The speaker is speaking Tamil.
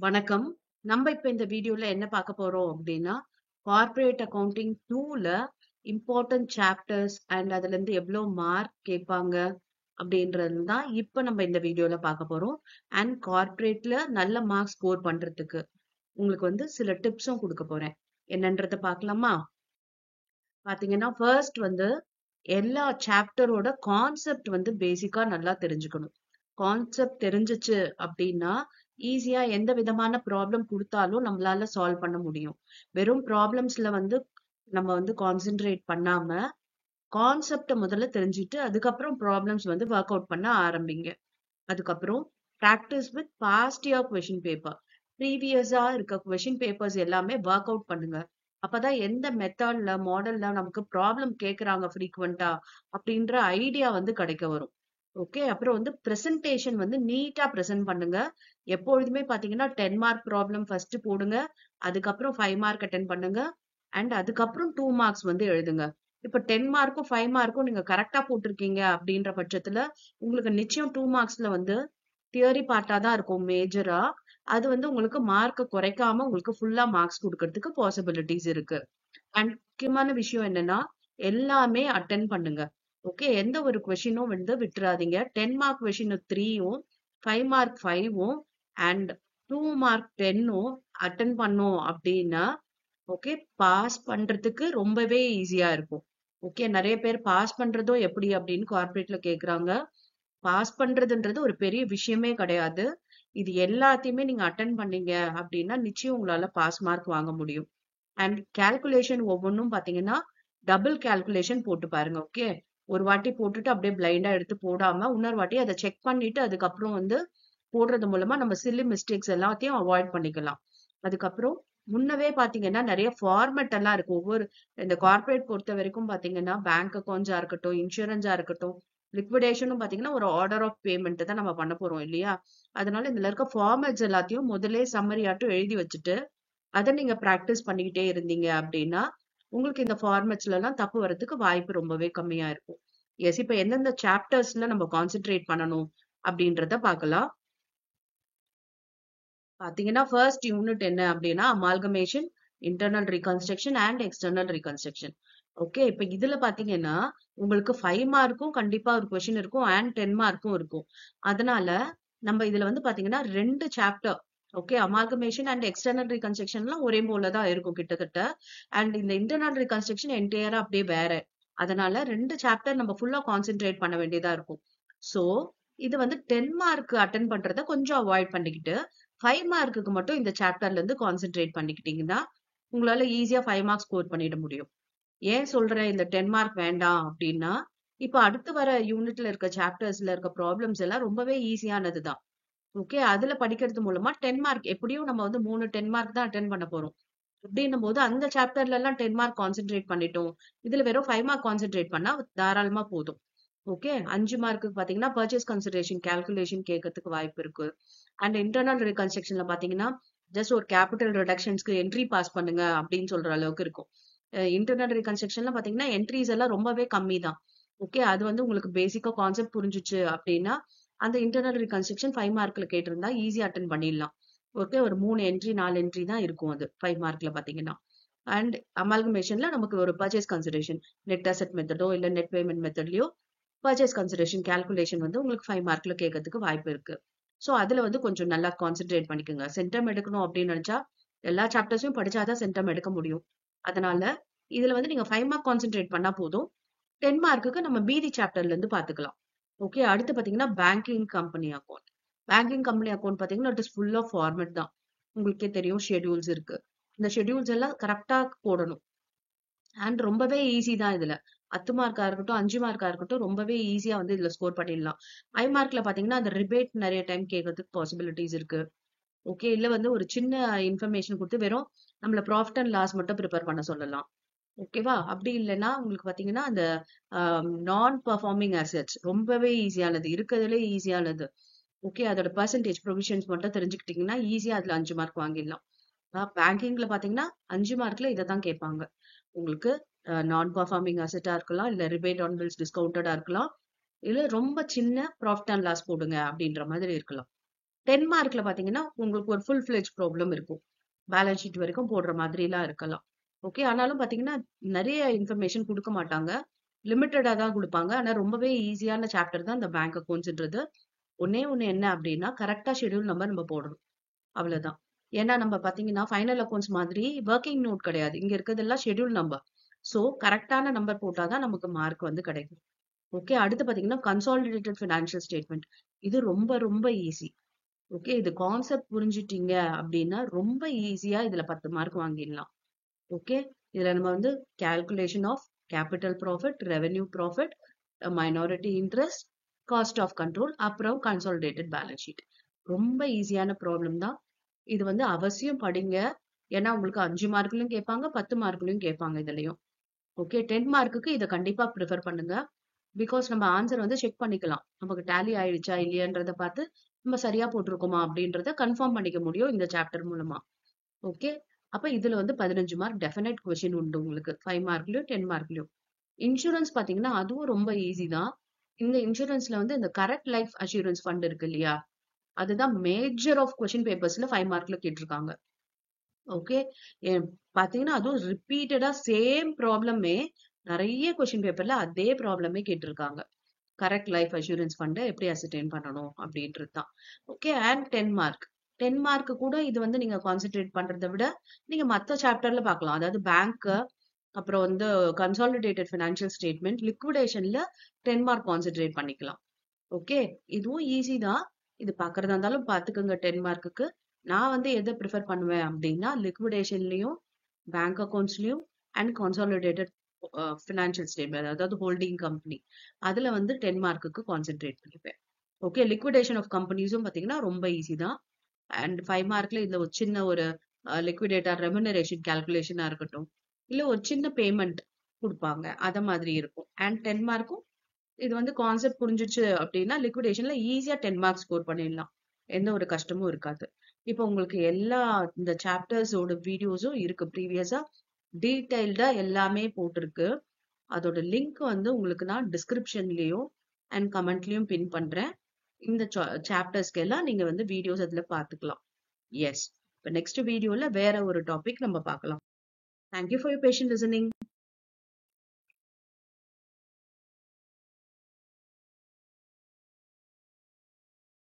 வணக்கம். நம்ம இப்ப இந்த வீடியோல என்ன பார்க்க போறோம் அப்படின்னா, கார்ப்பரேட் அக்கவுண்டிங் 2ல இம்பார்ட்டன்ட் சாப்டர்ஸ் அண்ட் அதுல இருந்து எவ்வளவு மார்க் கேட்பாங்க அப்படின்றது தான் இப்ப நம்ம இந்த வீடியோல பார்க்க போறோம். அண்ட் கார்ப்பரேட்ல நல்ல மார்க் ஸ்கோர் பண்றதுக்கு உங்களுக்கு சில டிப்ஸும் கொடுக்க போறேன். என்னன்றத பார்க்கலாமா? பாத்தீங்கன்னா ஃபர்ஸ்ட் எல்லா சாப்டரோட கான்செப்ட் பேசிக்கா நல்லா தெரிஞ்சுக்கணும். கான்செப்ட் தெரிஞ்சுச்சு அப்படின்னா ஈஸியா எந்த விதமான ப்ராப்ளம் கொடுத்தாலும் நம்மளால சால்வ் பண்ண முடியும். வெறும் ப்ராப்ளம்ஸ்ல நம்ம கான்சென்ட்ரேட் பண்ணாம கான்செப்ட முதல்ல தெரிஞ்சுட்டு அதுக்கப்புறம் ப்ராப்ளம்ஸ் ஒர்க் அவுட் பண்ண ஆரம்பிங்க. அதுக்கப்புறம் practice with past year question paper. ப்ரீவியஸா இருக்க கொஷின் பேப்பர்ஸ் எல்லாமே ஒர்க் அவுட் பண்ணுங்க. அப்பதான் எந்த மெத்தட்ல மாடல்ல நமக்கு ப்ராப்ளம் கேக்குறாங்க ஃப்ரீக்வெண்டா அப்படின்ற ஐடியா கிடைக்க வரும். ஓகே. அப்புறம் பிரசன்டேஷன் நீட்டா பிரசன்ட் பண்ணுங்க. எப்பொழுதுமே பாத்தீங்கன்னா 10 மார்க் ப்ராப்ளம் ஃபர்ஸ்ட் போடுங்க. அதுக்கப்புறம் 5 மார்க் அட்டென்ட் பண்ணுங்க. அண்ட் அதுக்கப்புறம் 2 மார்க்ஸ் எழுதுங்க. இப்ப 10 மார்க்கும் 5 மார்க்கும் நீங்க கரெக்டா போட்டிருக்கீங்க அப்படின்ற பட்சத்துல உங்களுக்கு நிச்சயம் 2 மார்க்ஸ்ல தியரி பார்ட்டா தான் இருக்கும் மேஜரா. அது உங்களுக்கு மார்க் குறைக்காம உங்களுக்கு ஃபுல்லா மார்க்ஸ் கொடுக்கறதுக்கு பாசிபிலிட்டிஸ் இருக்கு. அண்ட் முக்கியமான விஷயம் என்னன்னா எல்லாமே அட்டென்ட் பண்ணுங்க. ஓகே. எந்த ஒரு கொஸ்டினும் விட்டுறாதீங்க. 10 மார்க் கொஸ்டின் 3யும் 5 மார்க் 5ம் அண்ட் 2 மார்க் 10ம் அட்டென்ட் பண்ணோம் அப்படின்னா ஓகே பாஸ் பண்றதுக்கு ரொம்பவே ஈஸியா இருக்கும். ஓகே. நிறைய பேர் பாஸ் பண்றதும் எப்படி அப்படின்னு கார்ப்பரேட்ல கேக்குறாங்க. பாஸ் பண்றதுன்றது ஒரு பெரிய விஷயமே கிடையாது. இது எல்லாத்தையுமே நீங்க அட்டென்ட் பண்ணீங்க அப்படின்னா நிச்சயம் உங்களால பாஸ் மார்க் வாங்க முடியும். அண்ட் கால்குலேஷன் ஒவ்வொன்றும் பாத்தீங்கன்னா டபுள் கால்குலேஷன் போட்டு பாருங்க. ஓகே. ஒரு வாட்டி போட்டுட்டு அப்படியே பிளைண்டா எடுத்து போடாம இன்னொரு வாட்டி அதை செக் பண்ணிட்டு அதுக்கப்புறம் போடுறது மூலமா நம்ம சில்லி மிஸ்டேக்ஸ் எல்லாத்தையும் அவாய்ட் பண்ணிக்கலாம். அதுக்கப்புறம் முன்னவே பாத்தீங்கன்னா நிறைய ஃபார்மேட் எல்லாம் இருக்கு. ஒவ்வொரு இந்த கார்ப்பரேட் பொறுத்த வரைக்கும் பாத்தீங்கன்னா பேங்க் அக்கௌண்ட்ஸா இருக்கட்டும், இன்சூரன்ஸா இருக்கட்டும், லிக்விடேஷனும் பாத்தீங்கன்னா ஒரு ஆர்டர் ஆஃப் பேமெண்ட் தான் நம்ம பண்ண போறோம் இல்லையா? அதனால இதுல இருக்க ஃபார்மேட்ஸ் எல்லாத்தையும் முதலே சம்மரி ஆட்டும் எழுதி வச்சுட்டு அதை நீங்க பிராக்டிஸ் பண்ணிக்கிட்டே இருந்தீங்க அப்படின்னா உங்களுக்கு இந்த ஃபார்மேட்ஸ்ல எல்லாம் தப்பு வர்றதுக்கு வாய்ப்பு ரொம்பவே கம்மியா இருக்கும். எஸ். இப்ப எந்தெந்த சாப்டர்ஸ்ல நம்ம கான்சென்ட்ரேட் பண்ணணும் அப்படின்றத பார்க்கலாம். பாத்தீங்கன்னா ஃபர்ஸ்ட் யூனிட் என்ன அப்படின்னா amalgamation, internal reconstruction and external reconstruction. Okay. இப்ப இதுல பாத்தீங்கன்னா உங்களுக்கு 5 மார்க்கும் கண்டிப்பா ஒரு கொஸ்டின் இருக்கும் அண்ட் 10 மார்க்கும் இருக்கும். அதனால நம்ம இதுல பாத்தீங்கன்னா 2 chapter okay amalgamation and external ரீகன்ஸ்ட்ரக்ஷன்லாம் ஒரே போலதான் இருக்கும் கிட்டத்தட்ட. அண்ட் இந்த இன்டர்னல் ரீகன்ஸ்ட்ரக்ஷன் என்டையரா அப்படியே வேற. அதனால 2 சாப்டர் நம்ம ஃபுல்லா கான்சென்ட்ரேட் பண்ண வேண்டியதா இருக்கும். சோ இது 10 மார்க் அட்டன் பண்றத கொஞ்சம் அவாய்ட் பண்ணிக்கிட்டு 5 மார்க்குக்கு மட்டும் இந்த சாப்டர்ல இருந்து கான்சென்ட்ரேட் பண்ணிக்கிட்டீங்கன்னா உங்களால ஈஸியா 5 மார்க் ஸ்கோர் பண்ணிட முடியும். ஏன் சொல்றேன் இந்த 10 மார்க் வேண்டாம் அப்படின்னா இப்ப அடுத்து வர யூனிட்ல இருக்க சாப்டர்ஸ்ல இருக்க ப்ராப்ளம்ஸ் எல்லாம் ரொம்பவே ஈஸியானதுதான். ஓகே. அதுல படிக்கிறது மூலமா 10 மார்க் எப்படியும் நம்ம 3 10 மார்க் தான் அட்டென்ட் பண்ண போறோம். அப்படின்னும் போது அந்த சாப்டர்ல எல்லாம் 10 மார்க் கான்சென்ட்ரேட் பண்ணிட்டோம். இதுல வெறும் 5 மார்க் கான்சென்ட்ரேட் பண்ணா தாராளமா போதும். ஓகே. 5 மார்க்கு பாத்தீங்கன்னா பர்ச்சேஸ் கன்சிடரேஷன் கால்குலேஷன் கேட்கறதுக்கு வாய்ப்பு இருக்கு. அண்ட் இன்டர்னல் ரீகன்ஸ்ட்ரக்ஷன்ல பாத்தீங்கன்னா ஜஸ்ட் ஒரு கேபிட்டல் ரிடக்ஷன்ஸ்க்கு என்ட்ரி பாஸ் பண்ணுங்க அப்படின்னு சொல்ற அளவுக்கு இருக்கும். இன்டர்னல் ரீகன்ஸ்ட்ரக்ஷன்ல பாத்தீங்கன்னா என்ட்ரிஸ் எல்லாம் ரொம்பவே கம்மி தான். ஓகே. அது உங்களுக்கு பேசிக்கா கான்செப்ட் புரிஞ்சுச்சு அப்படின்னா அந்த இன்டர்னல் ரீகன்ஸ்ட்ரக்ஷன் 5 மார்க்ல கேட்டிருந்தா ஈஸியா அட்டன் பண்ணிடலாம். ஓகே. ஒரு 3 என்ட்ரி 4 என்ட்ரி தான் இருக்கும் அது 5 மார்க்ல பாத்தீங்கன்னா. அண்ட் அமால்கமேஷன்ல நமக்கு ஒரு பர்ச்சேஸ் கன்சிடரேஷன் நெட் அசெட் மெத்தடோ இல்ல நெட் பேமெண்ட் மெத்தட்லயோ பர்ச்சேஸ் கன்சிடரேஷன் கால்குலேஷன் உங்களுக்கு 5 மார்க்ல கேட்கறதுக்கு வாய்ப்பு இருக்கு. சோ அதுல கொஞ்சம் நல்லா கான்சென்ட்ரேட் பண்ணிக்கோங்க. சென்டம் எடுக்கணும் அப்படின்னு நினைச்சா எல்லா சாப்டர்ஸையும் படிச்சாதான் சென்டம் எடுக்க முடியும். அதனால இதுல நீங்க 5 மார்க் கான்சென்ட்ரேட் பண்ணா போதும். 10 மார்க்குக்கு நம்ம மீதி சாப்டர்ல இருந்து பாத்துக்கலாம். ஓகே. அடுத்து பாத்தீங்கன்னா banking company account. Banking company account பாத்தீங்கன்னா it is full of format தான். உங்களுக்கே தெரியும் ஷெட்யூல்ஸ் இருக்கு. இந்த ஷெட்யூல்ஸ் எல்லாம் கரெக்டா போடணும். அண்ட் ரொம்பவே ஈஸி தான் இதுல. 10 மார்க்கா இருக்கட்டும் 5 மார்க்கா இருக்கட்டும் ரொம்பவே ஈஸியா இதுல ஸ்கோர் பண்ணிடலாம். 5 மார்க்ல பாத்தீங்கன்னா அந்த ரிபேட் நிறைய டைம் கேட்கறதுக்கு பாசிபிலிட்டிஸ் இருக்கு. ஓகே. இல்ல ஒரு சின்ன இன்ஃபர்மேஷன் கொடுத்து வெறும் நம்மள ப்ராஃபிட் அண்ட் லாஸ் மட்டும் ப்ரிப்பேர் பண்ண சொல்லலாம். ஓகேவா? அப்படி இல்லைன்னா உங்களுக்கு பாத்தீங்கன்னா அந்த நான் பெர்ஃபார்மிங் அசெட்ஸ் ரொம்பவே ஈஸியானது. இருக்கிறதுலே ஈஸியானது. ஓகே. அதோட பெர்சன்டேஜ் ப்ரொவிஷன்ஸ் மட்டும் தெரிஞ்சுக்கிட்டீங்கன்னா ஈஸியா அதுல 5 மார்க் வாங்கிடலாம். பேங்கிங்ல பாத்தீங்கன்னா 5 மார்க்ல இதை தான் கேட்பாங்க. உங்களுக்கு நான் பெர்ஃபார்மிங் அசெட்டா இருக்கலாம், இல்ல ரிபேட் ஆன் பில்ஸ் டிஸ்கவுண்டடா இருக்கலாம், இல்ல ரொம்ப சின்ன ப்ராஃபிட் அண்ட் லாஸ் போடுங்க அப்படின்ற மாதிரி இருக்கலாம். 10 மார்க்ல பாத்தீங்கன்னா உங்களுக்கு ஒரு ஃபுல் ஃபிளெஜ் ப்ராப்ளம் இருக்கும். பேலன்ஸ் ஷீட் வரைக்கும் போடுற மாதிரிலாம் இருக்கலாம். ஓகே. ஆனாலும் பாத்தீங்கன்னா நிறைய இன்ஃபர்மேஷன் கொடுக்க மாட்டாங்க. லிமிட்டடா தான் கொடுப்பாங்க. ஆனா ரொம்பவே ஈஸியான சாப்டர் தான் இந்த பேங்க் அக்கௌண்ட்ஸ்ன்றது. ஒண்ணே ஒண்ணு என்ன அப்படின்னா கரெக்டா ஷெட்யூல் நம்பர் நம்ம போடணும். அவ்வளவுதான். ஏன்னா நம்ம பாத்தீங்கன்னா ஃபைனல் அக்கௌண்ட்ஸ் மாதிரி ஒர்க்கிங் நோட் கிடையாது. இங்க இருக்கிறதெல்லாம் ஷெட்யூல் நம்பர். சோ கரெக்டான நம்பர் போட்டாதான் நமக்கு மார்க் வந்து கிடைக்கும். ஓகே. அடுத்து பாத்தீங்கன்னா கன்சாலிடேட்டட் ஃபினான்ஷியல் ஸ்டேட்மெண்ட். இது ரொம்ப ரொம்ப ஈஸி. ஓகே. இது கான்செப்ட் புரிஞ்சுட்டீங்க அப்படின்னா ரொம்ப ஈஸியா இதுல 10 மார்க் வாங்கிடலாம். ஓகே. இதுல நம்ம வந்து calculation of capital profit, revenue profit, minority interest, cost of control, அப்புறம் கன்சாலிடேட்டட் பேலன்ஸ் ஷீட். ரொம்ப ஈஸியான ப்ராப்ளம் தான். இது வந்து அவசியம் படிங்க. ஏன்னா உங்களுக்கு 5 மார்க்லயும் கேட்பாங்க, 10 மார்க்லயும் கேட்பாங்க இதுலயும். ஓகே. 10 மார்க்குக்கு இதை கண்டிப்பா ப்ரிஃபர் பண்ணுங்க. பிகாஸ் நம்ம ஆன்சர் வந்து செக் பண்ணிக்கலாம். நமக்கு டேலி ஆயிடுச்சா இல்லையான்றத பார்த்து நம்ம சரியா போட்டிருக்கோமா அப்படின்றத கன்ஃபார்ம் பண்ணிக்க முடியும் இந்த சாப்டர் மூலமா. ஓகே. அப்ப இதுல வந்து 15 மார்க் டெஃபினைட் கொஸ்டின் உண்டு உங்களுக்கு 5 மார்க்லயும் 10 மார்க்லயும். இன்சூரன்ஸ் பாத்தீங்கன்னா அதுவும் ரொம்ப ஈஸி தான். இந்த இன்சூரன்ஸ்ல வந்து இந்த கரெக்ட் லைஃப் அஷூரன்ஸ் ஃபண்ட் இருக்கு இல்லையா, அதுதான் மேஜர் ஆஃப் கொஸ்டின் பேப்பர்ஸ்ல 5 மார்க்ல கேட்டிருக்காங்க. ஓகே. பாத்தீங்கன்னா அதுவும் ரிப்பீட்டடா சேம் ப்ராப்ளமே நிறைய கொஸ்டின் பேப்பர்ல அதே ப்ராப்ளமே கேட்டிருக்காங்க. கரெக்ட் லைஃப் அஷூரன்ஸ் ஃபண்டை எப்படி அசர்டைன் பண்ணணும் அப்படின்றது தான். ஓகே. And 10 mark. 10 மார்க் கூட இது வந்து நீங்க கான்சென்ட்ரேட் பண்றதை விட நீங்க மத்த சாப்டர்ல பார்க்கலாம். அதாவது பேங்க், அப்புறம் வந்து கன்சாலிடேட்டட் ஃபினான்ஷியல் ஸ்டேட்மெண்ட், லிக்விடேஷன்ல 10 மார்க் கான்சென்ட்ரேட் பண்ணிக்கலாம். ஓகே. இதுவும் ஈஸி தான். இது பாக்குறதா இருந்தாலும் பாத்துக்கோங்க 10 மார்க்குக்கு. நான் வந்து எதை ப்ரிஃபர் பண்ணுவேன் அப்படின்னா லிக்விடேஷன்லயும், பேங்க் அக்கௌண்ட்ஸ்லயும் அண்ட் கன்சாலிடேட்டட் ஃபினான்ஷியல் ஸ்டேட்மெண்ட், அதாவது ஹோல்டிங் கம்பெனி, அதுல வந்து 10 மார்க்குக்கு கான்சென்ட்ரேட் பண்ணிப்பேன். ஓகே. லிக்விடேஷன் ஆஃப் கம்பெனிஸும் பாத்தீங்கன்னா ரொம்ப ஈஸி தான். அண்ட் 5 மார்க்ல இதுல ஒரு சின்ன ஒரு லிக்விடேட்டர் ரெமுனரேஷன் கால்குலேஷனா இருக்கட்டும், இல்ல ஒரு சின்ன பேமெண்ட் கொடுப்பாங்க, அத மாதிரி இருக்கும். அண்ட் 10 மார்க்கும் இது வந்து கான்செப்ட் புரிஞ்சிச்சு அப்படின்னா லிக்விடேஷன்ல ஈஸியா 10 மார்க் ஸ்கோர் பண்ணிடலாம். எந்த ஒரு கஷ்டமும் இருக்காது. இப்போ உங்களுக்கு எல்லா இந்த சாப்டர்ஸோட வீடியோஸும் இருக்கு. ப்ரீவியஸா டீடைல்டா எல்லாமே போட்டிருக்கு. அதோட லிங்க் வந்து உங்களுக்கு நான் டிஸ்கிரிப்ஷன்லயும் அண்ட் கமெண்ட்லயும் பின் பண்றேன். இந்த சாப்டர்ஸ்க்கு எல்லாம் நீங்க வந்து வீடியோஸ் அதுல பாத்துக்கலாம். எஸ். இப்போ நெக்ஸ்ட் வீடியோல வேற ஒரு டாபிக் நம்ம பார்க்கலாம். Thank you for your patient listening.